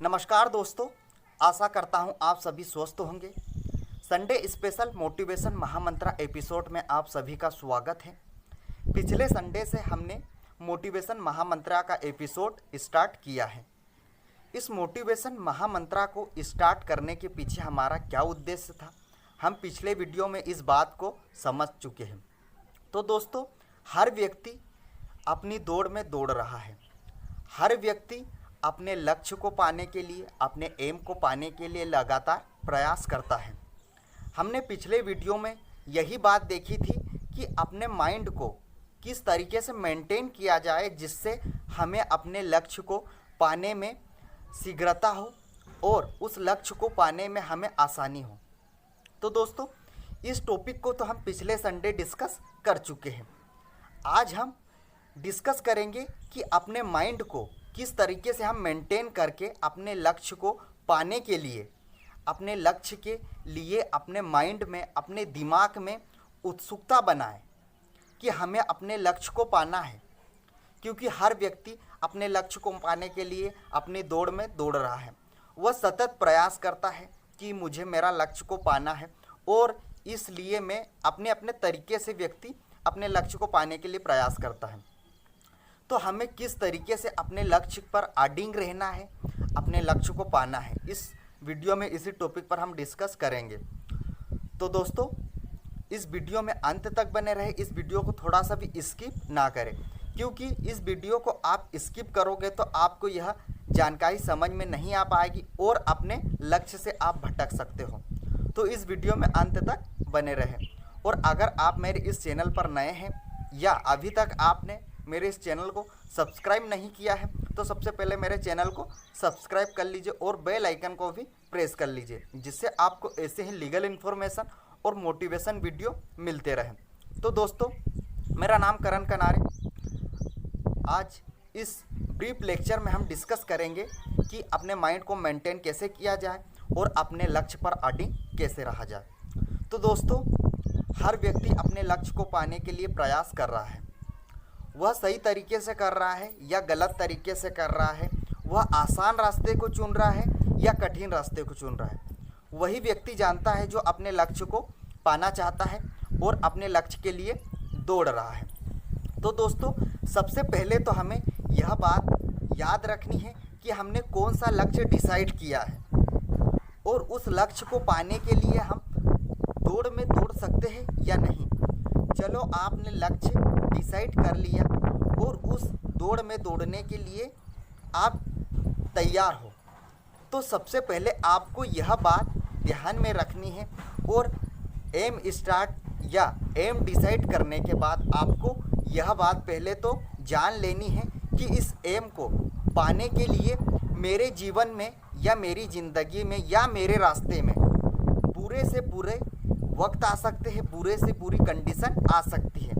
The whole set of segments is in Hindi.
नमस्कार दोस्तों, आशा करता हूँ आप सभी स्वस्थ होंगे। संडे स्पेशल मोटिवेशन महामंत्रा एपिसोड में आप सभी का स्वागत है। पिछले संडे से हमने मोटिवेशन महामंत्रा का एपिसोड स्टार्ट किया है। इस मोटिवेशन महामंत्रा को स्टार्ट करने के पीछे हमारा क्या उद्देश्य था, हम पिछले वीडियो में इस बात को समझ चुके हैं। तो दोस्तों, हर व्यक्ति अपनी दौड़ में दौड़ रहा है। हर व्यक्ति अपने लक्ष्य को पाने के लिए, अपने एम को पाने के लिए लगातार प्रयास करता है। हमने पिछले वीडियो में यही बात देखी थी कि अपने माइंड को किस तरीके से मेंटेन किया जाए जिससे हमें अपने लक्ष्य को पाने में शीघ्रता हो और उस लक्ष्य को पाने में हमें आसानी हो। तो दोस्तों, इस टॉपिक को तो हम पिछले संडे डिस्कस कर चुके हैं। आज हम डिस्कस करेंगे कि अपने माइंड को किस तरीके से हम मेंटेन करके अपने लक्ष्य को पाने के लिए, अपने लक्ष्य के लिए अपने माइंड में, अपने दिमाग में उत्सुकता बनाएं कि हमें अपने लक्ष्य को पाना है। क्योंकि हर व्यक्ति अपने लक्ष्य को पाने के लिए अपनी दौड़ में दौड़ रहा है। वह सतत प्रयास करता है कि मुझे मेरा लक्ष्य को पाना है और इसलिए मैं अपने अपने तरीके से व्यक्ति अपने लक्ष्य को पाने के लिए प्रयास करता है। तो हमें किस तरीके से अपने लक्ष्य पर अडिग रहना है, अपने लक्ष्य को पाना है, इस वीडियो में इसी टॉपिक पर हम डिस्कस करेंगे। तो दोस्तों, इस वीडियो में अंत तक बने रहे। इस वीडियो को थोड़ा सा भी स्किप ना करें, क्योंकि इस वीडियो को आप स्किप करोगे तो आपको यह जानकारी समझ में नहीं आ पाएगी और अपने लक्ष्य से आप भटक सकते हो। तो इस वीडियो में अंत तक बने रहें। और अगर आप मेरे इस चैनल पर नए हैं या अभी तक आपने मेरे इस चैनल को सब्सक्राइब नहीं किया है तो सबसे पहले मेरे चैनल को सब्सक्राइब कर लीजिए और बेल आइकन को भी प्रेस कर लीजिए, जिससे आपको ऐसे ही लीगल इन्फॉर्मेशन और मोटिवेशन वीडियो मिलते रहें। तो दोस्तों, मेरा नाम करण कनारे। आज इस ब्रीफ लेक्चर में हम डिस्कस करेंगे कि अपने माइंड को मेंटेन कैसे किया जाए और अपने लक्ष्य पर अडिग कैसे रहा जाए। तो दोस्तों, हर व्यक्ति अपने लक्ष्य को पाने के लिए प्रयास कर रहा है। वह सही तरीके से कर रहा है या गलत तरीके से कर रहा है, वह आसान रास्ते को चुन रहा है या कठिन रास्ते को चुन रहा है, वही व्यक्ति जानता है जो अपने लक्ष्य को पाना चाहता है और अपने लक्ष्य के लिए दौड़ रहा है। तो दोस्तों, सबसे पहले तो हमें यह बात याद रखनी है कि हमने कौन सा लक्ष्य डिसाइड किया है और उस लक्ष्य को पाने के लिए हम दौड़ में दौड़ सकते हैं या नहीं। चलो, आपने लक्ष्य डिसाइड कर लिया और उस दौड़ में दौड़ने के लिए आप तैयार हो, तो सबसे पहले आपको यह बात ध्यान में रखनी है और एम स्टार्ट या एम डिसाइड करने के बाद आपको यह बात पहले तो जान लेनी है कि इस एम को पाने के लिए मेरे जीवन में या मेरी ज़िंदगी में या मेरे रास्ते में बुरे से बुरे वक्त आ सकते हैं, बुरे से बुरी कंडीशन आ सकती है।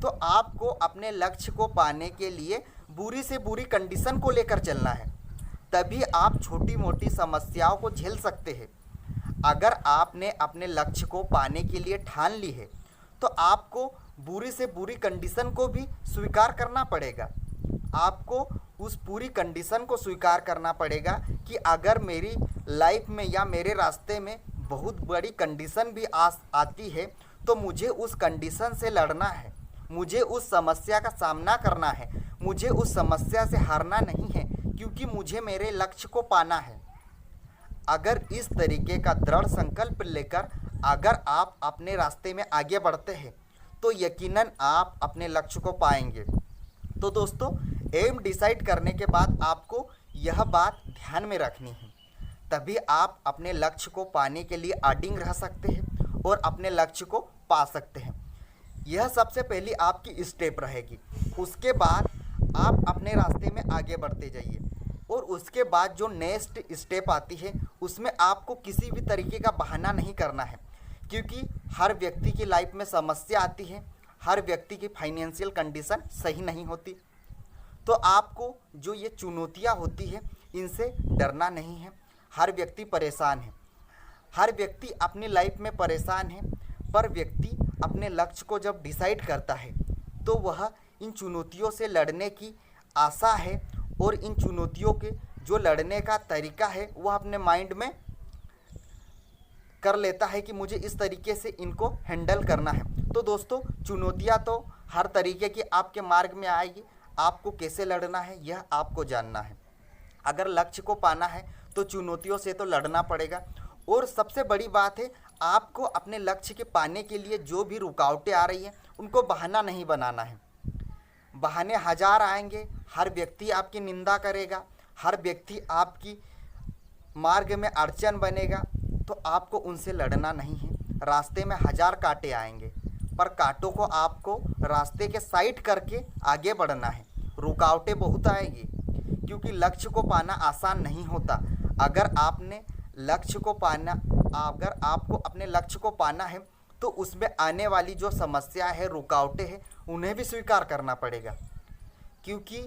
तो आपको अपने लक्ष्य को पाने के लिए बुरी से बुरी कंडीशन को लेकर चलना है, तभी आप छोटी मोटी समस्याओं को झेल सकते हैं। अगर आपने अपने लक्ष्य को पाने के लिए ठान ली है तो आपको बुरी से बुरी कंडीशन को भी स्वीकार करना पड़ेगा। आपको उस पूरी कंडीशन को स्वीकार करना पड़ेगा कि अगर मेरी लाइफ में या मेरे रास्ते में बहुत बड़ी कंडीशन भी आती है तो मुझे उस कंडीशन से लड़ना है, मुझे उस समस्या का सामना करना है, मुझे उस समस्या से हारना नहीं है, क्योंकि मुझे मेरे लक्ष्य को पाना है। अगर इस तरीके का दृढ़ संकल्प लेकर अगर आप अपने रास्ते में आगे बढ़ते हैं तो यकीनन आप अपने लक्ष्य को पाएंगे। तो दोस्तों, एम डिसाइड करने के बाद आपको यह बात ध्यान में रखनी है, तभी आप अपने लक्ष्य को पाने के लिए अडिग रह सकते हैं और अपने लक्ष्य को पा सकते हैं। यह सबसे पहली आपकी स्टेप रहेगी। उसके बाद आप अपने रास्ते में आगे बढ़ते जाइए और उसके बाद जो नेक्स्ट स्टेप आती है उसमें आपको किसी भी तरीके का बहाना नहीं करना है, क्योंकि हर व्यक्ति की लाइफ में समस्या आती है, हर व्यक्ति की फाइनेंशियल कंडीशन सही नहीं होती। तो आपको जो ये चुनौतियाँ होती है इनसे डरना नहीं है। हर व्यक्ति परेशान है, हर व्यक्ति अपनी लाइफ में परेशान है, पर व्यक्ति अपने लक्ष्य को जब डिसाइड करता है तो वह इन चुनौतियों से लड़ने की आशा है और इन चुनौतियों के जो लड़ने का तरीका है वह अपने माइंड में कर लेता है कि मुझे इस तरीके से इनको हैंडल करना है। तो दोस्तों, चुनौतियाँ तो हर तरीके की आपके मार्ग में आएगी, आपको कैसे लड़ना है यह आपको जानना है। अगर लक्ष्य को पाना है तो चुनौतियों से तो लड़ना पड़ेगा। और सबसे बड़ी बात है, आपको अपने लक्ष्य के पाने के लिए जो भी रुकावटें आ रही हैं उनको बहाना नहीं बनाना है। बहाने हजार आएंगे, हर व्यक्ति आपकी निंदा करेगा, हर व्यक्ति आपकी मार्ग में अड़चन बनेगा, तो आपको उनसे लड़ना नहीं है। रास्ते में हजार कांटे आएंगे, पर कांटों को आपको रास्ते के साइड करके आगे बढ़ना है। रुकावटें बहुत आएगी, क्योंकि लक्ष्य को पाना आसान नहीं होता। अगर आपको अपने लक्ष्य को पाना है तो उसमें आने वाली जो समस्या है, रुकावटें हैं, उन्हें भी स्वीकार करना पड़ेगा, क्योंकि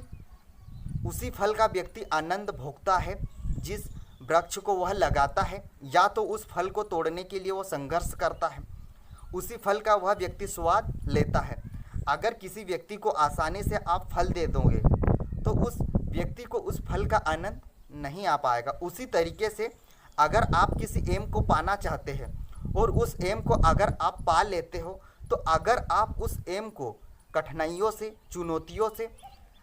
उसी फल का व्यक्ति आनंद भोगता है जिस वृक्ष को वह लगाता है, या तो उस फल को तोड़ने के लिए वो संघर्ष करता है, उसी फल का वह व्यक्ति स्वाद लेता है। अगर किसी व्यक्ति को आसानी से आप फल दे दोगे तो उस व्यक्ति को उस फल का आनंद नहीं आ पाएगा। उसी तरीके से अगर आप किसी एम को पाना चाहते हैं और उस एम को अगर आप पा लेते हो, तो अगर आप उस एम को कठिनाइयों से, चुनौतियों से,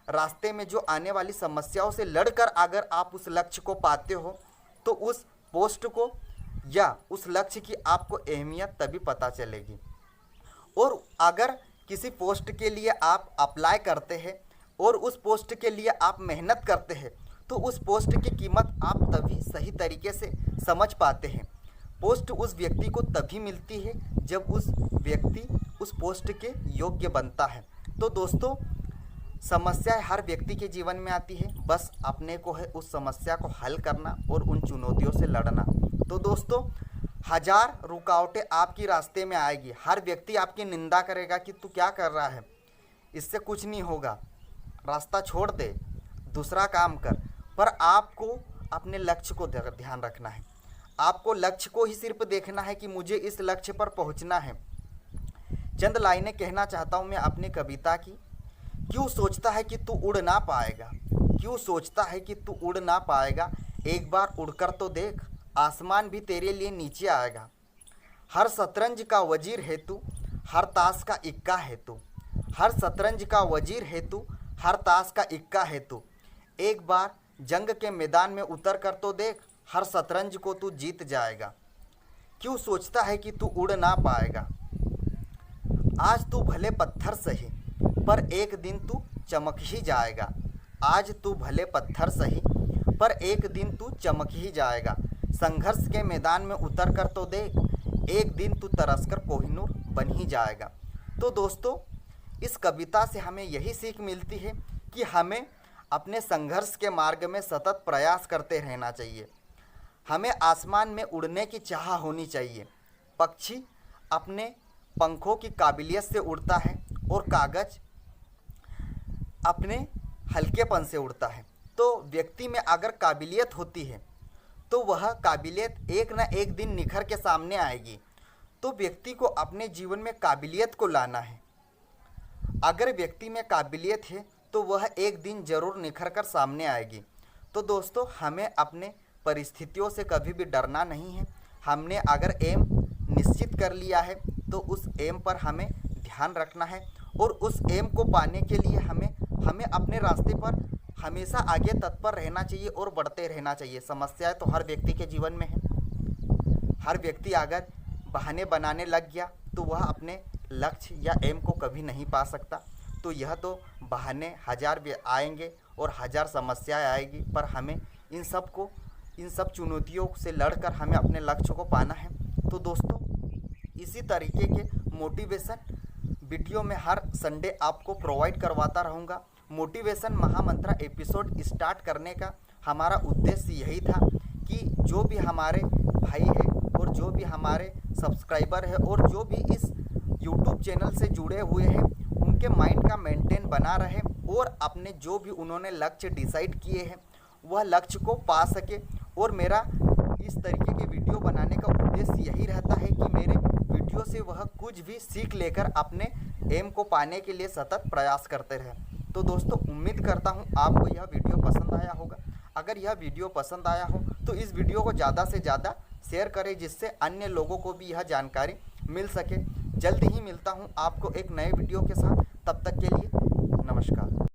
रास्ते में जो आने वाली समस्याओं से लड़कर अगर आप उस लक्ष्य को पाते हो, तो उस पोस्ट को या उस लक्ष्य की आपको अहमियत तभी पता चलेगी। और अगर किसी पोस्ट के लिए आप अप्लाई करते हैं और उस पोस्ट के लिए आप मेहनत करते हैं, तो उस पोस्ट की कीमत आप तभी सही तरीके से समझ पाते हैं। पोस्ट उस व्यक्ति को तभी मिलती है जब उस व्यक्ति उस पोस्ट के योग्य बनता है। तो दोस्तों, समस्याएं हर व्यक्ति के जीवन में आती है, बस अपने को है उस समस्या को हल करना और उन चुनौतियों से लड़ना। तो दोस्तों, हजार रुकावटें आपकी रास्ते में आएगी, हर व्यक्ति आपकी निंदा करेगा कि तू क्या कर रहा है, इससे कुछ नहीं होगा, रास्ता छोड़ दे, दूसरा काम कर। पर आपको अपने लक्ष्य को ध्यान रखना है, आपको लक्ष्य को ही सिर्फ देखना है कि मुझे इस लक्ष्य पर पहुंचना है। चंद लाइनें कहना चाहता हूं मैं अपनी कविता की। क्यों सोचता है कि तू उड़ ना पाएगा, क्यों सोचता है कि तू उड़ ना पाएगा, एक बार उड़कर तो देख, आसमान भी तेरे लिए नीचे आएगा। हर शतरंज का वजीर है तू, हर ताश का इक्का है तू, हर शतरंज का वजीर है तू, हर ताश का इक्का है तू। एक बार जंग के मैदान में उतर कर तो देख, हर शतरंज को तू जीत जाएगा। क्यों सोचता है कि तू उड़ ना पाएगा, आज तू भले पत्थर सही, पर एक दिन तू चमक ही जाएगा। आज तू भले पत्थर सही, पर एक दिन तू चमक ही जाएगा। संघर्ष के मैदान में उतर कर तो देख, एक दिन तू तरसकर कोहिनूर बन ही जाएगा। तो दोस्तों, इस कविता से हमें यही सीख मिलती है कि हमें अपने संघर्ष के मार्ग में सतत प्रयास करते रहना चाहिए। हमें आसमान में उड़ने की चाह होनी चाहिए। पक्षी अपने पंखों की काबिलियत से उड़ता है और कागज अपने हल्केपन से उड़ता है। तो व्यक्ति में अगर काबिलियत होती है तो वह काबिलियत एक न एक दिन निखर के सामने आएगी। तो व्यक्ति को अपने जीवन में काबिलियत को लाना है। अगर व्यक्ति में काबिलियत है तो वह एक दिन ज़रूर निखर कर सामने आएगी। तो दोस्तों, हमें अपने परिस्थितियों से कभी भी डरना नहीं है। हमने अगर एम निश्चित कर लिया है तो उस एम पर हमें ध्यान रखना है और उस एम को पाने के लिए हमें अपने रास्ते पर हमेशा आगे तत्पर रहना चाहिए और बढ़ते रहना चाहिए। समस्याएं तो हर व्यक्ति के जीवन में है। हर व्यक्ति अगर बहाने बनाने लग गया तो वह अपने लक्ष्य या एम को कभी नहीं पा सकता। तो यह तो बहाने हजार आएंगे और हजार समस्याएं आएगी, पर हमें इन सब चुनौतियों से लड़कर हमें अपने लक्ष्य को पाना है। तो दोस्तों, इसी तरीके के मोटिवेशन वीडियो में हर संडे आपको प्रोवाइड करवाता रहूँगा। मोटिवेशन महामंत्र एपिसोड स्टार्ट करने का हमारा उद्देश्य यही था कि जो भी हमारे भाई है और जो भी हमारे सब्सक्राइबर है और जो भी इस यूट्यूब चैनल से जुड़े हुए हैं, उनके माइंड का मेंटेन बना रहे और अपने जो भी उन्होंने लक्ष्य डिसाइड किए हैं वह लक्ष्य को पा सके। और मेरा इस तरीके के वीडियो बनाने का उद्देश्य यही रहता है कि मेरे वीडियो से वह कुछ भी सीख लेकर अपने एम को पाने के लिए सतत प्रयास करते रहे। तो दोस्तों, उम्मीद करता हूँ आपको यह वीडियो पसंद आया होगा। अगर यह वीडियो पसंद आया हो तो इस वीडियो को ज़्यादा से ज़्यादा शेयर करें, जिससे अन्य लोगों को भी यह जानकारी मिल सके। जल्द ही मिलता हूँ आपको एक नए वीडियो के साथ, तब तक के लिए नमस्कार।